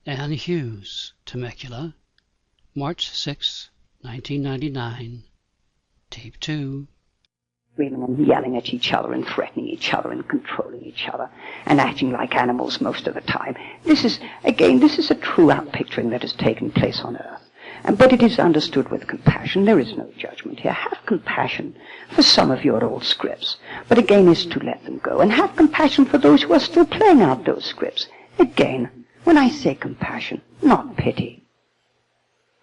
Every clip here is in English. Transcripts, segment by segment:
and Hughes, Temecula, March 6, 1999, Tape 2. Screaming and yelling at each other and threatening each other and controlling each other and acting like animals most of the time. This is a true outpicturing that has taken place on earth. But it is understood with compassion. There is no judgment here. Have compassion for some of your old scripts, but again is to let them go. And have compassion for those who are still playing out those scripts. Again, when I say compassion, not pity.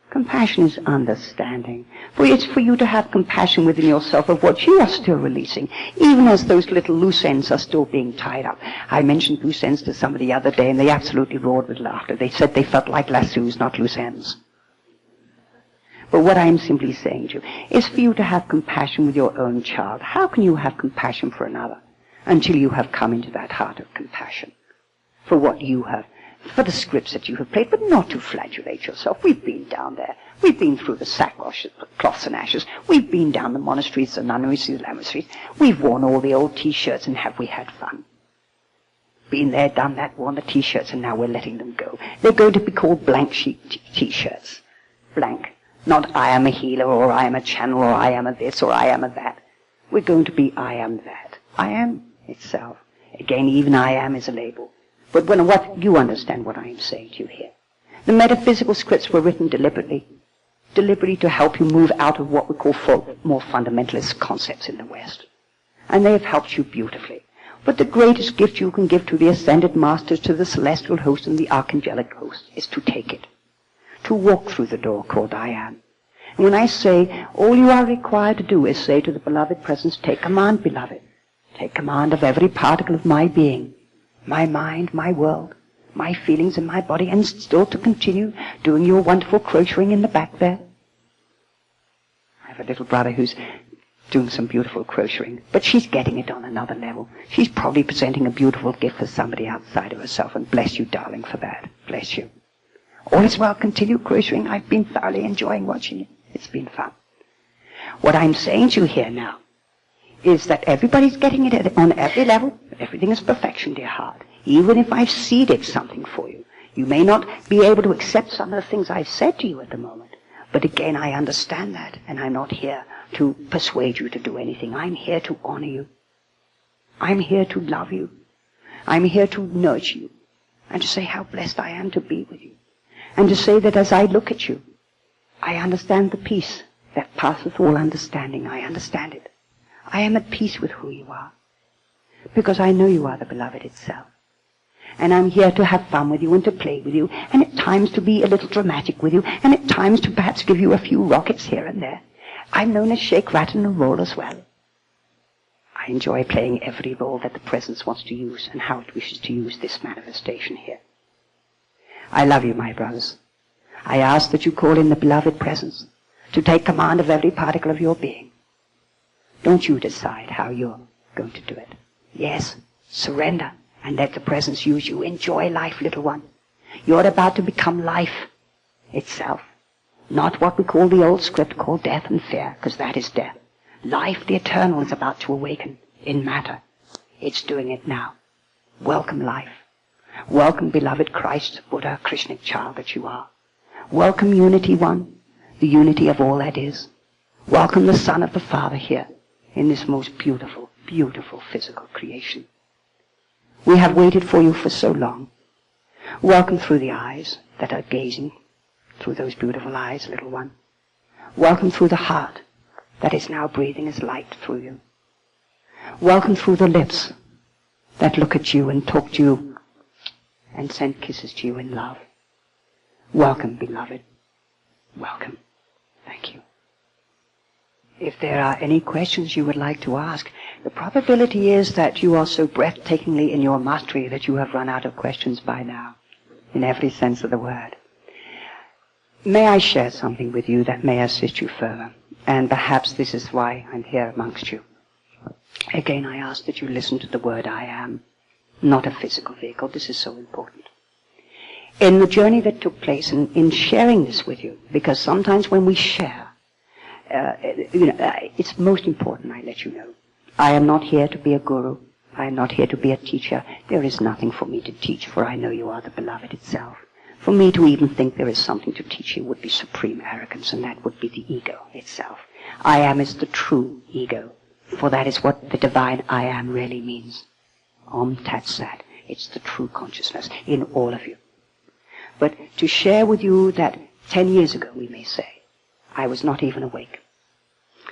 Compassion is understanding. For it's for you to have compassion within yourself of what you are still releasing, even as those little loose ends are still being tied up. I mentioned loose ends to somebody the other day, and they absolutely roared with laughter. They said they felt like lassos, not loose ends. But what I'm simply saying to you is for you to have compassion with your own child. How can you have compassion for another until you have come into that heart of compassion for what you have, for the scripts that you have played, but not to flagellate yourself. We've been down there. We've been through the sackcloths, cloths and ashes. We've been down the monasteries, the nunneries, the lamaseries. We've worn all the old T-shirts, and have we had fun? Been there, done that, worn the T-shirts, and now we're letting them go. They're going to be called blank sheet T-shirts. Blank. Not I am a healer, or I am a channel, or I am a this, or I am a that. We're going to be I am that. I am itself. Again, even I am is a label. But what you understand what I am saying to you here. The metaphysical scripts were written deliberately to help you move out of what we call more fundamentalist concepts in the West. And they have helped you beautifully. But the greatest gift you can give to the ascended masters, to the celestial host and the archangelic host, is to take it. To walk through the door called I am. And when I say, all you are required to do is say to the beloved presence, take command, beloved. Take command of every particle of my being, my mind, my world, my feelings and my body, and still to continue doing your wonderful crocheting in the back there. I have a little brother who's doing some beautiful crocheting, but she's getting it on another level. She's probably presenting a beautiful gift for somebody outside of herself, and bless you, darling, for that. Bless you. All is well, continue crocheting. I've been thoroughly enjoying watching it. It's been fun. What I'm saying to you here now is that everybody's getting it on every level. Everything is perfection, dear heart. Even if I've seeded something for you, you may not be able to accept some of the things I've said to you at the moment. But again, I understand that, and I'm not here to persuade you to do anything. I'm here to honor you. I'm here to love you. I'm here to nurture you, and to say how blessed I am to be with you. And to say that as I look at you, I understand the peace that passeth all understanding. I understand it. I am at peace with who you are, because I know you are the beloved itself. And I'm here to have fun with you and to play with you, and at times to be a little dramatic with you, and at times to perhaps give you a few rockets here and there. I'm known as shake, rattle, and roll as well. I enjoy playing every role that the presence wants to use and how it wishes to use this manifestation here. I love you, my brothers. I ask that you call in the beloved presence to take command of every particle of your being. Don't you decide how you're going to do it. Yes, surrender and let the presence use you. Enjoy life, little one. You're about to become life itself. Not what we call the old script called death and fear, because that is death. Life, the eternal, is about to awaken in matter. It's doing it now. Welcome life. Welcome, beloved Christ, Buddha, Krishnic child that you are. Welcome, unity one, the unity of all that is. Welcome the Son of the Father here in this most beautiful, beautiful physical creation. We have waited for you for so long. Welcome through the eyes that are gazing, through those beautiful eyes, little one. Welcome through the heart that is now breathing as light through you. Welcome through the lips that look at you and talk to you and send kisses to you in love. Welcome, beloved. Welcome. Thank you. If there are any questions you would like to ask, the probability is that you are so breathtakingly in your mastery that you have run out of questions by now, in every sense of the word. May I share something with you that may assist you further? And perhaps this is why I'm here amongst you. Again, I ask that you listen to the word I am, not a physical vehicle. This is so important. In the journey that took place, in sharing this with you, because sometimes when we share, it's most important I let you know. I am not here to be a guru. I am not here to be a teacher. There is nothing for me to teach, for I know you are the beloved itself. For me to even think there is something to teach you would be supreme arrogance, and that would be the ego itself. I am is the true ego, for that is what the divine I am really means. Om Tat Sat. It's the true consciousness in all of you. But to share with you that 10 years ago, we may say, I was not even awake.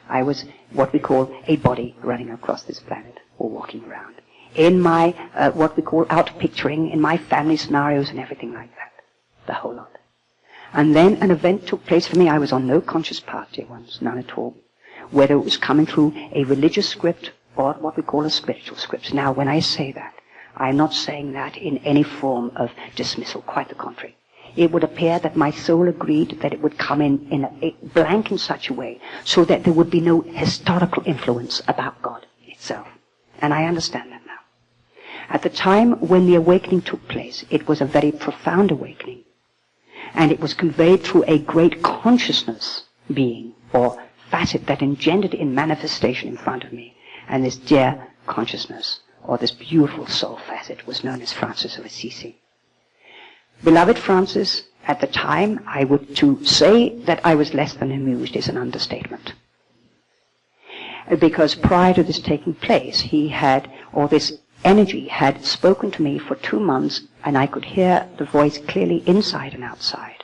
I was what we call a body running across this planet, or walking around. In my, what we call out-picturing, in my family scenarios and everything like that. The whole lot. And then an event took place for me. I was on no conscious path, dear ones, none at all. Whether it was coming through a religious script or what we call a spiritual script. Now, when I say that, I'm not saying that in any form of dismissal, quite the contrary. It would appear that my soul agreed that it would come in a blank in such a way so that there would be no historical influence about God itself. And I understand that now. At the time when the awakening took place, it was a very profound awakening. And it was conveyed through a great consciousness being, or facet that engendered in manifestation in front of me. And this dear consciousness, or this beautiful soul facet, was known as Francis of Assisi. Beloved Francis, at the time, to say that I was less than amused is an understatement. Because prior to this taking place, he had, or this energy had spoken to me for 2 months, and I could hear the voice clearly inside and outside,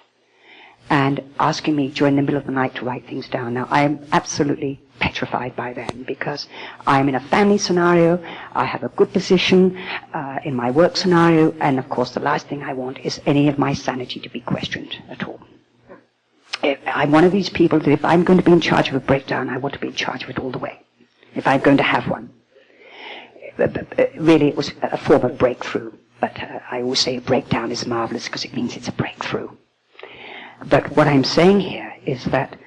and asking me during the middle of the night to write things down. Now, I am absolutely petrified by then, because I'm in a family scenario, I have a good position in my work scenario, and of course the last thing I want is any of my sanity to be questioned at all. I'm one of these people that if I'm going to be in charge of a breakdown, I want to be in charge of it all the way, if I'm going to have one. Really, it was a form of breakthrough, but I always say a breakdown is marvelous because it means it's a breakthrough. But what I'm saying here is that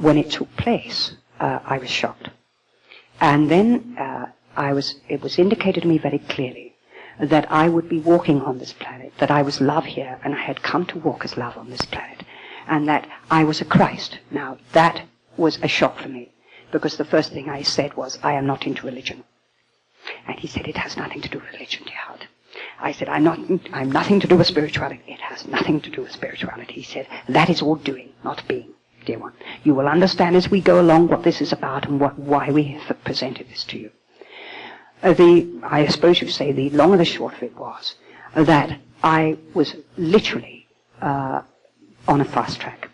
when it took place, I was shocked. And then it was indicated to me very clearly that I would be walking on this planet, that I was love here, and I had come to walk as love on this planet, and that I was a Christ. Now, that was a shock for me, because the first thing I said was, I am not into religion. And he said, it has nothing to do with religion, dear heart. I said, I'm nothing to do with spirituality. It has nothing to do with spirituality. He said, that is all doing, not being, dear one. You will understand as we go along what this is about and why we have presented this to you. I suppose you say the long and the short of it was that I was literally on a fast track.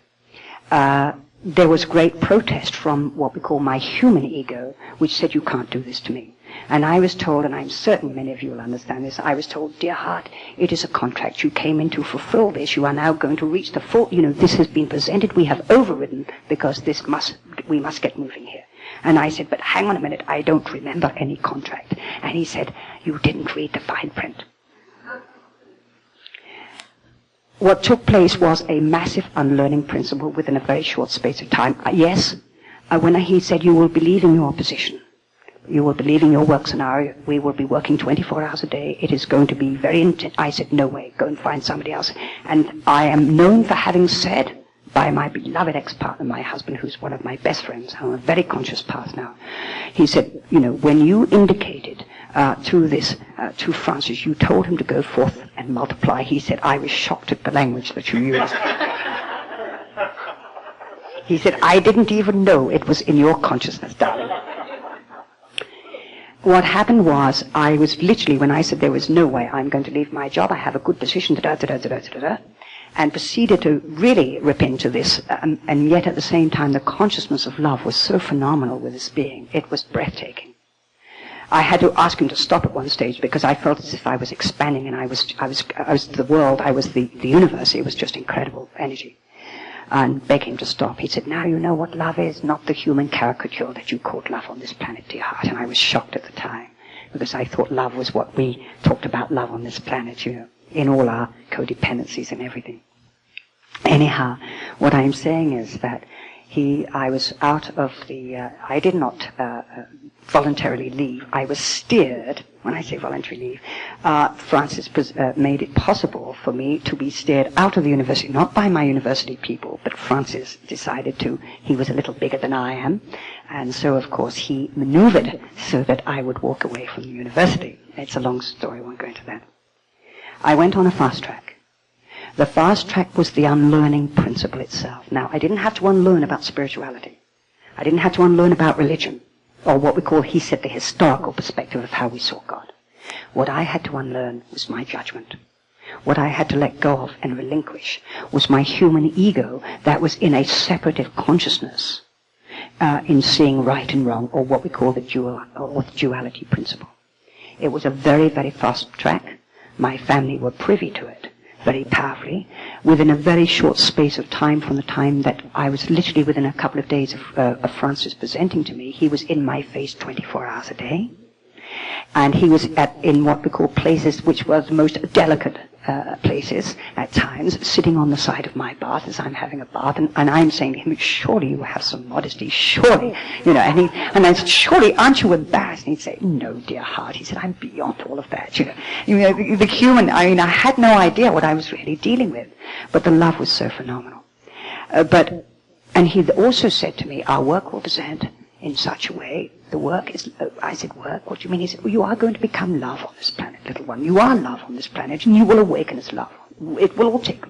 There was great protest from what we call my human ego, which said, you can't do this to me. And I was told, and I'm certain many of you will understand this, I was told, dear heart, it is a contract. You came in to fulfill this. You are now going to reach the full, this has been presented. We have overridden because we must get moving here. And I said, but hang on a minute, I don't remember any contract. And he said, you didn't read the fine print. What took place was a massive unlearning principle within a very short space of time. Yes, when he said, you will believe in your position. You will believe in your work scenario. We will be working 24 hours a day. It is going to be very intense. I said, no way, go and find somebody else. And I am known for having said by my beloved ex-partner, my husband, who's one of my best friends, I'm on a very conscious path now. He said, when you indicated to Francis, you told him to go forth and multiply. He said, I was shocked at the language that you used. He said, I didn't even know it was in your consciousness, darling. What happened was, I was literally, when I said there was no way I'm going to leave my job, I have a good position, and proceeded to really rip into this, and yet at the same time the consciousness of love was so phenomenal with this being. It was breathtaking. I had to ask him to stop at one stage because I felt as if I was expanding, and I was the world, I was the universe. It was just incredible energy. And beg him to stop. He said, now you know what love is, not the human caricature that you called love on this planet, dear heart. And I was shocked at the time, because I thought love was what we talked about love on this planet, in all our codependencies and everything. Anyhow, what I'm saying is that I was out of I did not voluntarily leave. I was steered. When I say voluntarily leave, Francis made it possible for me to be steered out of the university, not by my university people, but Francis decided he was a little bigger than I am, and so of course he maneuvered so that I would walk away from the university. It's a long story, I won't go into that. I went on a fast track. The fast track was the unlearning principle itself. Now, I didn't have to unlearn about spirituality. I didn't have to unlearn about religion, or what we call, he said, the historical perspective of how we saw God. What I had to unlearn was my judgment. What I had to let go of and relinquish was my human ego that was in a separative consciousness in seeing right and wrong, or what we call the duality principle. It was a very, very fast track. My family were privy to it very powerfully within a very short space of time. From the time that I was literally within a couple of days of Francis presenting to me, he was in my face 24 hours a day. And he was in what we call places which were the most delicate places at times, sitting on the side of my bath as I'm having a bath, and I'm saying to him, surely you have some modesty, surely, and I said, surely aren't you embarrassed? And he'd say, no, dear heart. He said, I'm beyond all of that, the human, I had no idea what I was really dealing with, but the love was so phenomenal. And he also said to me, our work will present in such a way. The work is, I said, work? What do you mean? He said, well, you are going to become love on this planet, little one. You are love on this planet, and you will awaken as love. It will all take.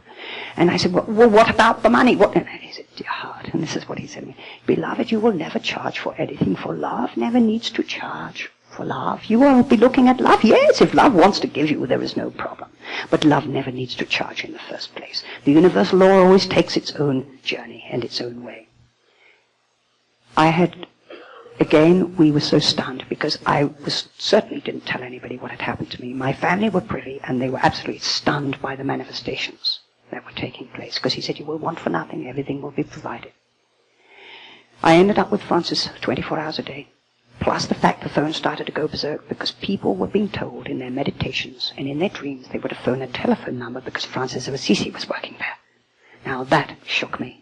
And I said, well, what about the money? What? And he said, dear heart, and this is what he said to me, beloved, you will never charge for anything, for love never needs to charge for love. You will be looking at love. Yes, if love wants to give you, there is no problem. But love never needs to charge in the first place. The universal law always takes its own journey and its own way. Again, we were so stunned because I certainly didn't tell anybody what had happened to me. My family were privy, and they were absolutely stunned by the manifestations that were taking place, because he said, you will want for nothing, everything will be provided. I ended up with Francis 24 hours a day, plus the fact the phone started to go berserk because people were being told in their meditations and in their dreams they were to phone a telephone number because Francis of Assisi was working there. Now that shook me.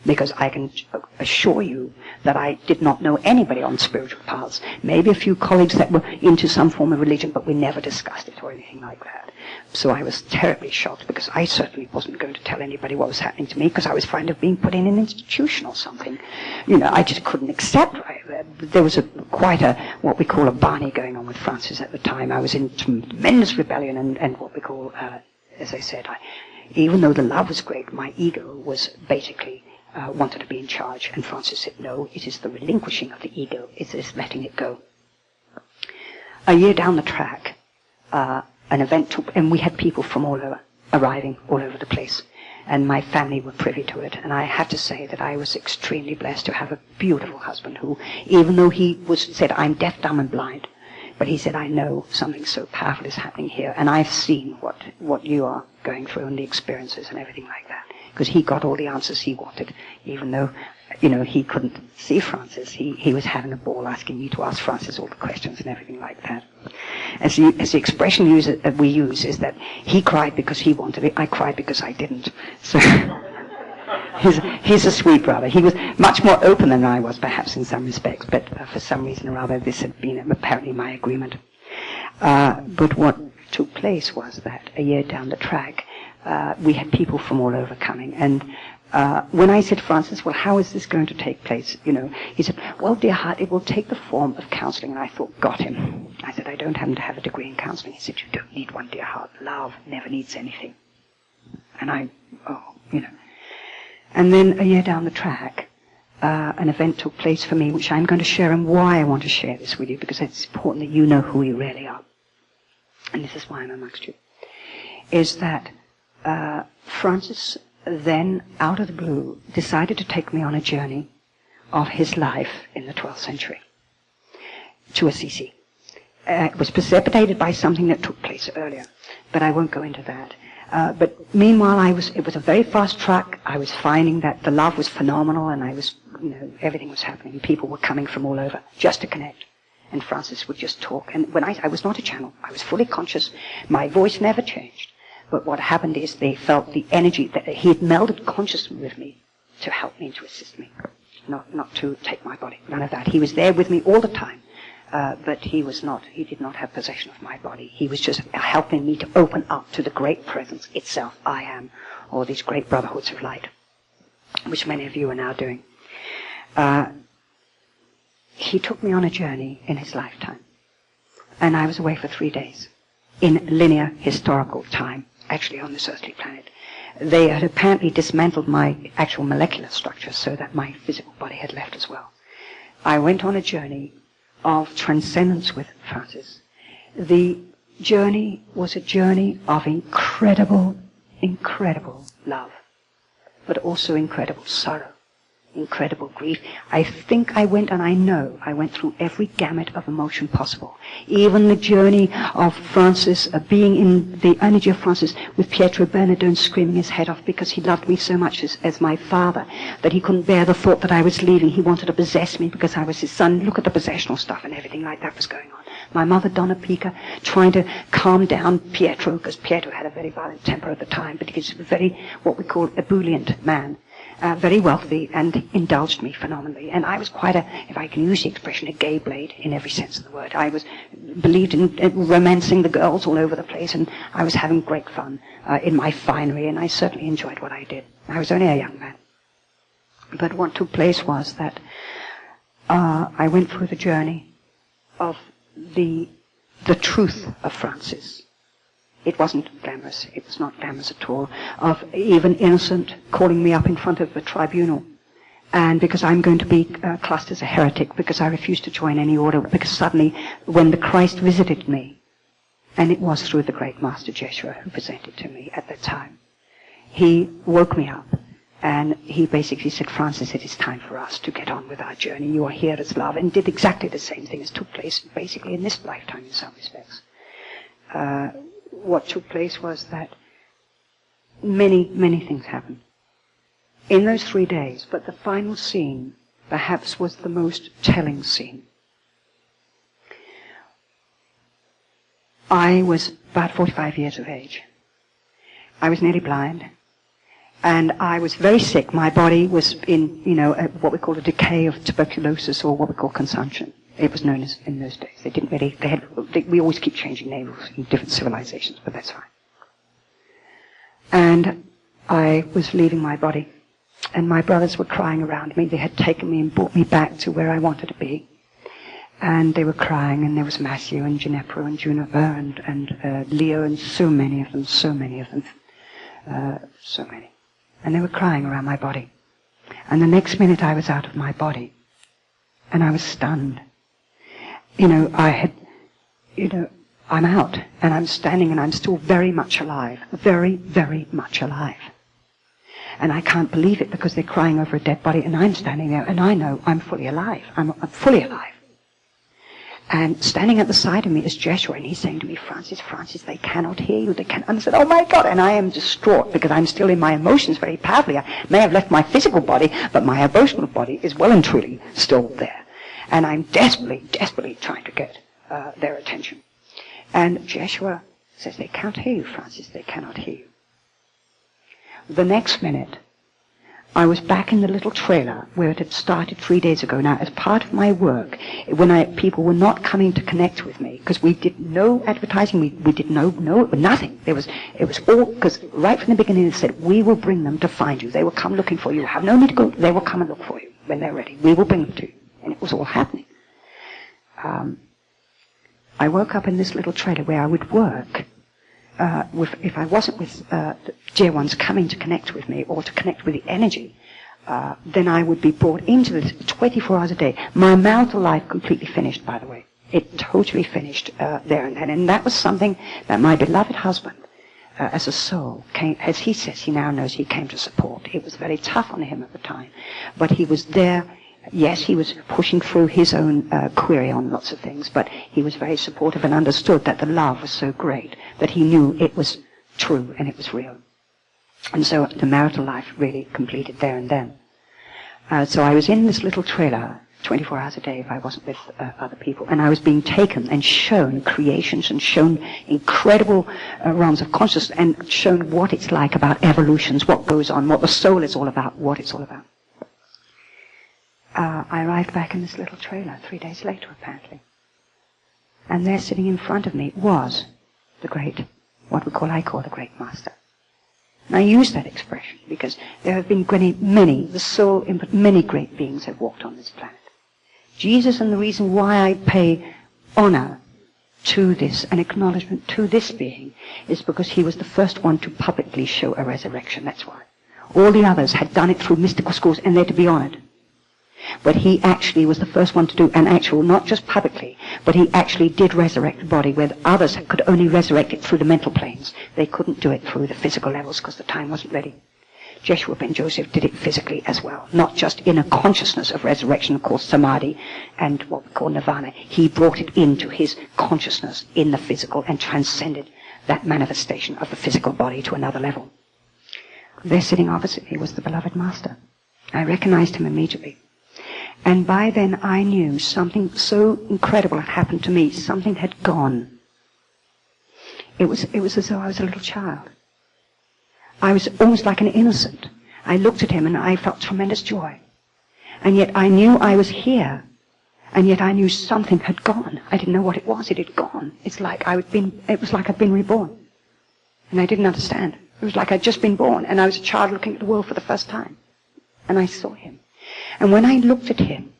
Because I can assure you that I did not know anybody on spiritual paths. Maybe a few colleagues that were into some form of religion, but we never discussed it or anything like that. So I was terribly shocked, because I certainly wasn't going to tell anybody what was happening to me, because I was afraid of being put in an institution or something. I just couldn't accept. There was quite a, what we call a Barney going on with Francis at the time. I was in tremendous rebellion and what we call, as I said, even though the love was great, my ego was basically wanted to be in charge, and Francis said, no, it is the relinquishing of the ego, it is letting it go. A year down the track, an event took, and we had people from all over, arriving all over the place, and my family were privy to it, and I have to say that I was extremely blessed to have a beautiful husband who, even though he said, I'm deaf, dumb, and blind, but he said, I know something so powerful is happening here, and I've seen what you are going through and the experiences and everything like that. Because he got all the answers he wanted, even though, he couldn't see Francis. He was having a ball asking me to ask Francis all the questions and everything like that. As the expression we use is that he cried because he wanted it, I cried because I didn't. So he's a sweet brother. He was much more open than I was, perhaps, in some respects, but for some reason or other, this had been apparently my agreement. But what took place was that a year down the track, we had people from all over coming, and when I said, Francis, well, how is this going to take place? He said, well, dear heart, it will take the form of counseling. And I thought, got him. I said, I don't happen to have a degree in counseling. He said, you don't need one, dear heart. Love never needs anything. And And then a year down the track, an event took place for me, which I'm going to share, and why I want to share this with you, because it's important that you know who you really are. And this is why I'm amongst you. Is that Francis then, out of the blue, decided to take me on a journey of his life in the 12th century to Assisi. It was precipitated by something that took place earlier, but I won't go into that. But meanwhile, it was a very fast track. I was finding that the love was phenomenal, and everything was happening. People were coming from all over just to connect. And Francis would just talk. And when I was not a channel, I was fully conscious. My voice never changed. But what happened is they felt the energy that he had melded consciously with me to help me, to assist me, not to take my body. None of that. He was there with me all the time, but he did not have possession of my body. He was just helping me to open up to the great presence itself, I am, or these great brotherhoods of light, which many of you are now doing. He took me on a journey in his lifetime, and I was away for 3 days in linear historical time actually on this earthly planet. They had apparently dismantled my actual molecular structure so that my physical body had left as well. I went on a journey of transcendence with Francis. The journey was a journey of incredible, incredible love, but also incredible sorrow, incredible grief. I think I went, and I know I went through every gamut of emotion possible. Even the journey of Francis, being in the energy of Francis with Pietro Bernardone screaming his head off because he loved me so much as my father, that he couldn't bear the thought that I was leaving. He wanted to possess me because I was his son. Look at the possessional stuff and everything like that was going on. My mother, Donna Pica, trying to calm down Pietro, because Pietro had a very violent temper at the time, but he was a very, what we call, ebullient man. Very wealthy, and indulged me phenomenally. And I was quite a, if I can use the expression, a gay blade in every sense of the word. I believed in romancing the girls all over the place, and I was having great fun in my finery, and I certainly enjoyed what I did. I was only a young man. But what took place was that I went through the journey of the truth of Francis. It wasn't glamorous. It was not glamorous at all. Of even Innocent calling me up in front of the tribunal. And because I'm going to be classed as a heretic, because I refused to join any order, because suddenly when the Christ visited me, and it was through the great Master Jeshua who presented to me at that time, he woke me up. And he basically said, Francis, it is time for us to get on with our journey. You are here as love. And did exactly the same thing as took place basically in this lifetime in some respects. What took place was that many, many things happened in those 3 days, but the final scene perhaps was the most telling scene. I was about 45 years of age. I was nearly blind, and I was very sick. My body was in, what we call a decay of tuberculosis, or what we call consumption. It was known as in those days. They didn't really, we always keep changing names in different civilizations, but that's fine. And I was leaving my body, and my brothers were crying around me. They had taken me and brought me back to where I wanted to be. And they were crying, and there was Matthew and Ginepro and Juniper and Leo and so many of them. So many. And they were crying around my body. And the next minute I was out of my body, and I was stunned. I'm out, and I'm standing, and I'm still very much alive. Very, very much alive. And I can't believe it, because they're crying over a dead body, and I'm standing there, and I know I'm fully alive. I'm fully alive. And standing at the side of me is Jeshua, and he's saying to me, Francis, they cannot hear you. They can't. And I said, oh my God. And I am distraught, because I'm still in my emotions very powerfully. I may have left my physical body, but my emotional body is well and truly still there. And I'm desperately, desperately trying to get their attention. And Jeshua says, they can't hear you, Francis. They cannot hear you. The next minute, I was back in the little trailer where it had started 3 days ago. Now, as part of my work, when people were not coming to connect with me, because we did no advertising, we did no nothing. It was all, because right from the beginning it said, we will bring them to find you. They will come looking for you. You have no need to go. They will come and look for you when they're ready. We will bring them to you. And it was all happening. I woke up in this little trailer where I would work. If I wasn't with the dear ones coming to connect with me or to connect with the energy, then I would be brought into this 24 hours a day. My marital life completely finished, by the way. It totally finished there and then. And that was something that my beloved husband, as a soul, came, as he says, he now knows, he came to support. It was very tough on him at the time. But he was there. Yes, he was pushing through his own query on lots of things, but he was very supportive and understood that the love was so great that he knew it was true and it was real. And so the marital life really completed there and then. So I was in this little trailer 24 hours a day if I wasn't with other people, and I was being taken and shown creations and shown incredible realms of consciousness and shown what it's like about evolutions, what goes on, what the soul is all about, what it's all about. I arrived back in this little trailer 3 days later, apparently. And there sitting in front of me was the great, I call the great master. And I use that expression because there have been many, the soul, many great beings have walked on this planet. Jesus, and the reason why I pay honor to this, an acknowledgement to this being, is because he was the first one to publicly show a resurrection. That's why. All the others had done it through mystical schools, and they're to be honored. But he actually was the first one to do an actual, not just publicly, but he actually did resurrect the body, where the others could only resurrect it through the mental planes. They couldn't do it through the physical levels because the time wasn't ready. Joshua ben Joseph did it physically as well, not just in a consciousness of resurrection called samadhi and what we call nirvana. He brought it into his consciousness in the physical and transcended that manifestation of the physical body to another level. There sitting opposite me was the beloved master. I recognized him immediately. And by then I knew something so incredible had happened to me. Something had gone. It was as though I was a little child. I was almost like an innocent. I looked at him and I felt tremendous joy. And yet I knew I was here. And yet I knew something had gone. I didn't know what it was. It had gone. It was like I'd been reborn. And I didn't understand. It was like I'd just been born and I was a child looking at the world for the first time. And I saw him. And when I looked at him,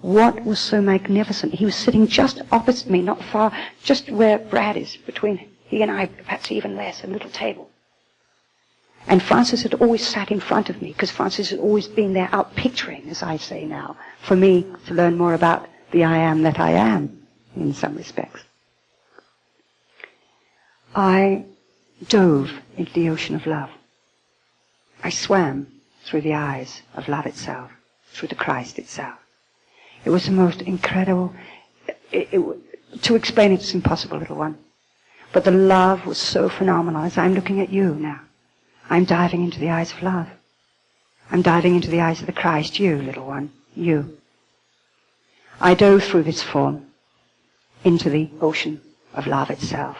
what was so magnificent? He was sitting just opposite me, not far, just where Brad is, between he and I, perhaps even less, a little table. And Francis had always sat in front of me, because Francis had always been there out picturing, as I say now, for me to learn more about the I am that I am, in some respects. I dove into the ocean of love. I swam through the eyes of love itself, through the Christ itself. It was the most incredible, to explain it is impossible, little one. But the love was so phenomenal. As I'm looking at you now, I'm diving into the eyes of love. I'm diving into the eyes of the Christ, you, little one, you. I dove through this form into the ocean of love itself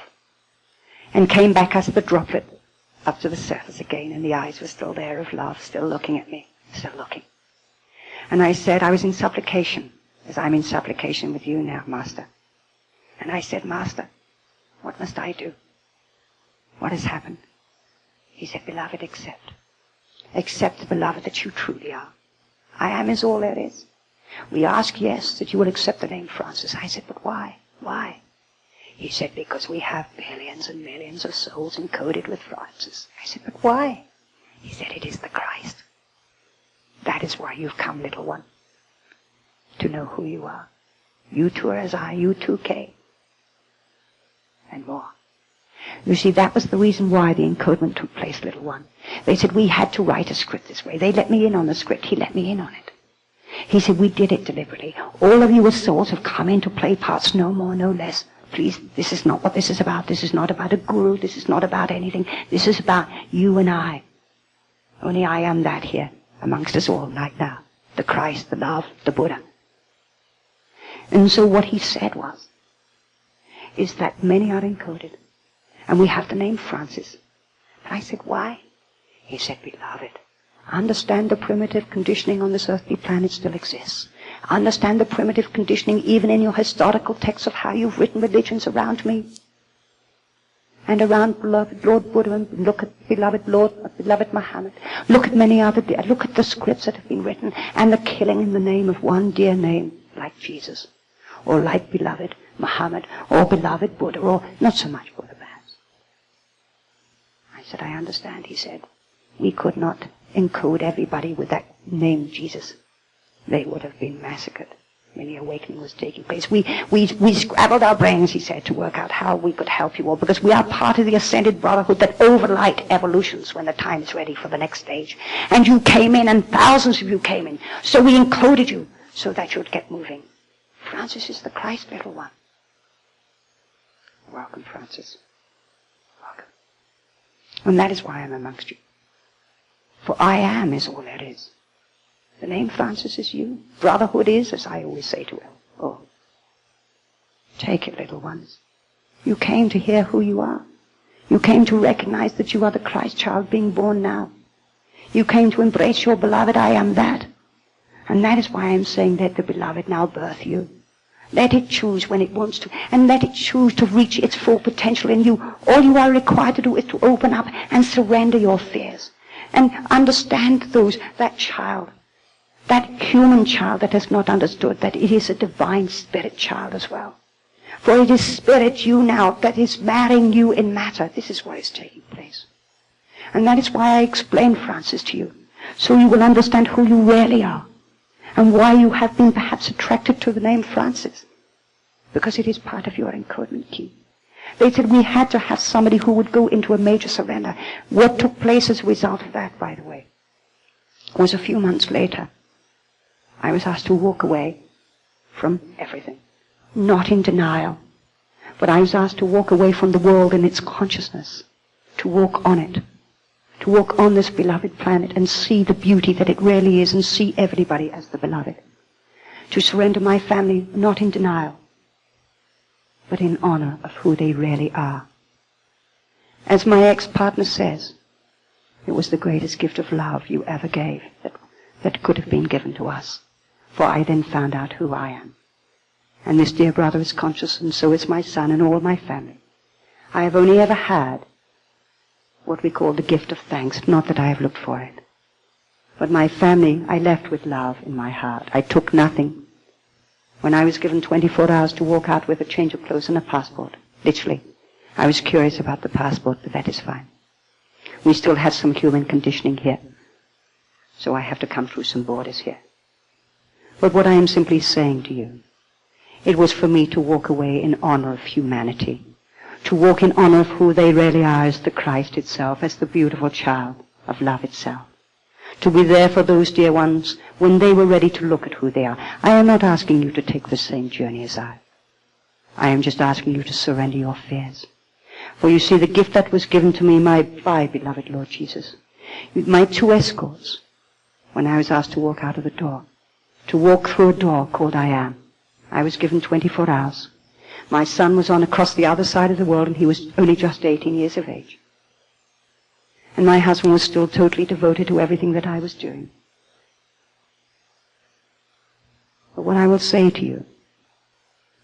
and came back as the droplet up to the surface again, and the eyes were still there of love, still looking at me, still looking. And I said, I was in supplication, as I'm in supplication with you now, Master. And I said, Master, what must I do? What has happened? He said, beloved, accept. Accept the beloved that you truly are. I am is all there is. We ask, yes, that you will accept the name Francis. I said, but why? Why? He said, because we have millions and millions of souls encoded with Francis. I said, but why? He said, it is the Christ. That is why you've come, little one, to know who you are. You too are as I, you too came. And more. You see, that was the reason why the encodement took place, little one. They said we had to write a script this way. They let me in on the script. He let me in on it. He said, we did it deliberately. All of you as souls have come in to play parts, no more, no less. Please, this is not what this is about. This is not about a guru. This is not about anything. This is about you and I. Only I am that here amongst us all right now. The Christ, the love, the Buddha. And so what he said is that many are encoded. And we have the name Francis. And I said, why? He said, beloved, understand the primitive conditioning on this earthly planet still exists. Understand the primitive conditioning even in your historical texts of how you've written religions around me. And around beloved Lord Buddha, and look at beloved Muhammad. Look at many other, look at the scripts that have been written, and the killing in the name of one dear name, like Jesus, or like beloved Muhammad, or beloved Buddha, or not so much Buddha perhaps. I said, I understand, he said. We could not encode everybody with that name Jesus. They would have been massacred. Many awakening was taking place. We scrabbled our brains, he said, to work out how we could help you all, because we are part of the ascended brotherhood that overlight evolutions when the time is ready for the next stage. And you came in, and thousands of you came in. So we encoded you so that you'd get moving. Francis is the Christ, little one. Welcome, Francis. Welcome. And that is why I'm amongst you. For I am is all there is. The name Francis is you. Brotherhood is, as I always say to all. Oh, take it, little ones. You came to hear who you are. You came to recognize that you are the Christ child being born now. You came to embrace your beloved, I am that. And that is why I'm saying, let the beloved now birth you. Let it choose when it wants to, and let it choose to reach its full potential in you. All you are required to do is to open up and surrender your fears. And understand that child, that human child that has not understood that it is a divine spirit child as well. For it is spirit, you now, that is marrying you in matter. This is what is taking place. And that is why I explained Francis to you, so you will understand who you really are, and why you have been perhaps attracted to the name Francis, because it is part of your encodement key. They said we had to have somebody who would go into a major surrender. What took place as a result of that, by the way, was a few months later, I was asked to walk away from everything. Not in denial, but I was asked to walk away from the world and its consciousness, to walk on it, to walk on this beloved planet and see the beauty that it really is and see everybody as the beloved, to surrender my family not in denial, but in honor of who they really are. As my ex-partner says, it was the greatest gift of love you ever gave that could have been given to us, for I then found out who I am. And this dear brother is conscious, and so is my son and all my family. I have only ever had what we call the gift of thanks, not that I have looked for it. But my family I left with love in my heart. I took nothing. When I was given 24 hours to walk out with a change of clothes and a passport, literally, I was curious about the passport, but that is fine. We still have some human conditioning here, so I have to come through some borders here. But what I am simply saying to you, it was for me to walk away in honor of humanity, to walk in honor of who they really are as the Christ itself, as the beautiful child of love itself, to be there for those dear ones when they were ready to look at who they are. I am not asking you to take the same journey as I. I am just asking you to surrender your fears. For you see, the gift that was given to me by beloved Lord Jesus, my two escorts, when I was asked to walk out of the door, to walk through a door called I Am, I was given 24 hours. My son was on across the other side of the world, and he was only just 18 years of age. And my husband was still totally devoted to everything that I was doing. But what I will say to you,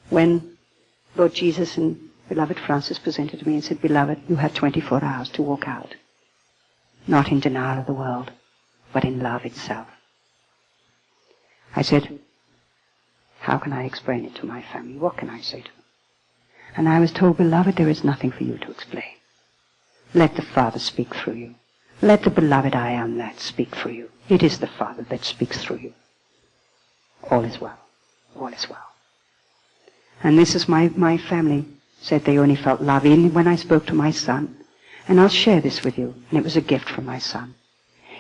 when Lord Jesus and beloved Francis presented to me and said, beloved, you have 24 hours to walk out, not in denial of the world, but in love itself. I said, how can I explain it to my family? What can I say to them? And I was told, beloved, there is nothing for you to explain. Let the Father speak through you. Let the beloved I Am that speak through you. It is the Father that speaks through you. All is well. All is well. And this is my family said they only felt love even when I spoke to my son. And I'll share this with you. And it was a gift from my son.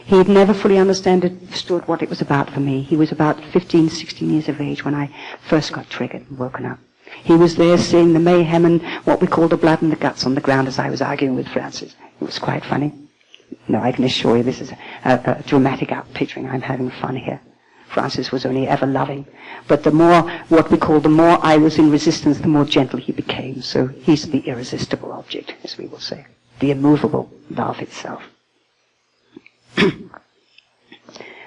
He had never fully understood what it was about for me. He was about 15, 16 years of age when I first got triggered and woken up. He was there seeing the mayhem and what we call the blood and the guts on the ground as I was arguing with Francis. It was quite funny. No, I can assure you this is a dramatic out-picturing. I'm having fun here. Francis was only ever loving. But the more, what we call, the more I was in resistance, the more gentle he became. So he's the irresistible object, as we will say. The immovable love itself.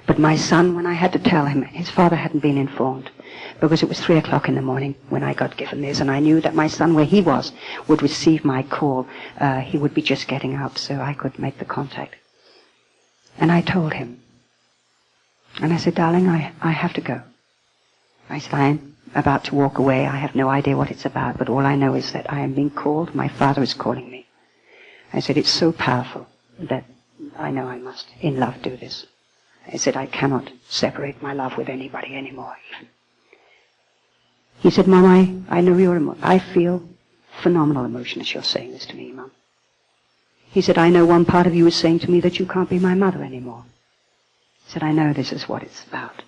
But my son, when I had to tell him, his father hadn't been informed, because it was 3 o'clock in the morning when I got given this, and I knew that my son, where he was, would receive my call. He would be just getting up, so I could make the contact. And I told him. And I said, darling, I have to go. I said, I am about to walk away. I have no idea what it's about, but all I know is that I am being called. My Father is calling me. I said, it's so powerful that I know I must, in love, do this. I said, I cannot separate my love with anybody anymore, even. He said, Mom, I know your I feel phenomenal emotion as you're saying this to me, Mom. He said, I know one part of you is saying to me that you can't be my mother anymore. He said, I know this is what it's about.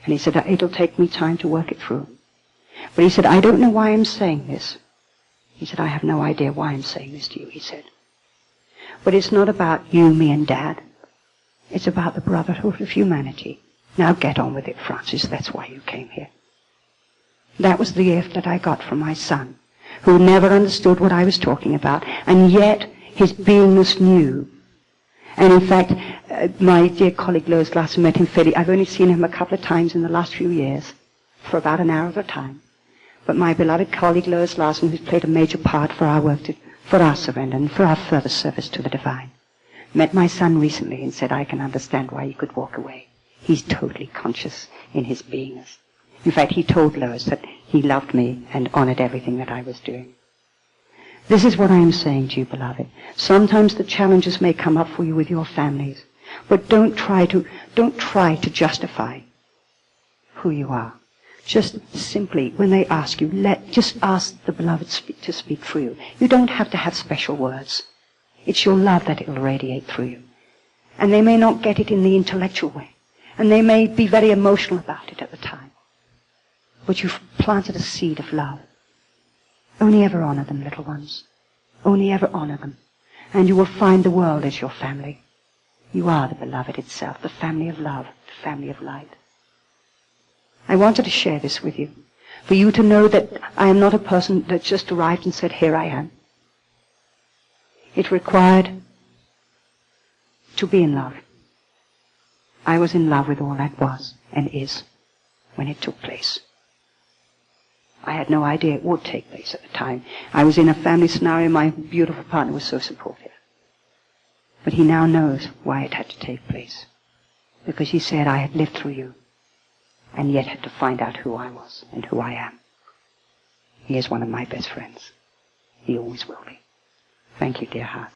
And he said, it'll take me time to work it through. But he said, I don't know why I'm saying this. He said, I have no idea why I'm saying this to you, he said. But it's not about you, me, and Dad. It's about the brotherhood of humanity. Now get on with it, Francis. That's why you came here. That was the gift that I got from my son, who never understood what I was talking about, and yet his beingness knew. And in fact, my dear colleague Lois Larson met him fairly. I've only seen him a couple of times in the last few years, for about an hour at a time. But my beloved colleague Lois Larson, who's played a major part for our work, for our surrender, and for our further service to the divine, met my son recently and said, I can understand why you could walk away. He's totally conscious in his beingness. In fact, he told Lois that he loved me and honored everything that I was doing. This is what I am saying to you, beloved. Sometimes the challenges may come up for you with your families, but don't try to justify who you are. Just simply, when they ask you, just ask the beloved to speak through you. You don't have to have special words. It's your love that will radiate through you. And they may not get it in the intellectual way, and they may be very emotional about it at the time. But you've planted a seed of love. Only ever honor them, little ones. Only ever honor them. And you will find the world is your family. You are the beloved itself, the family of love, the family of light. I wanted to share this with you, for you to know that I am not a person that just arrived and said, here I am. It required to be in love. I was in love with all that was and is when it took place. I had no idea it would take place at the time. I was in a family scenario. My beautiful partner was so supportive. But he now knows why it had to take place. Because he said, I had lived through you, and yet had to find out who I was and who I am. He is one of my best friends. He always will be. Thank you, dear heart.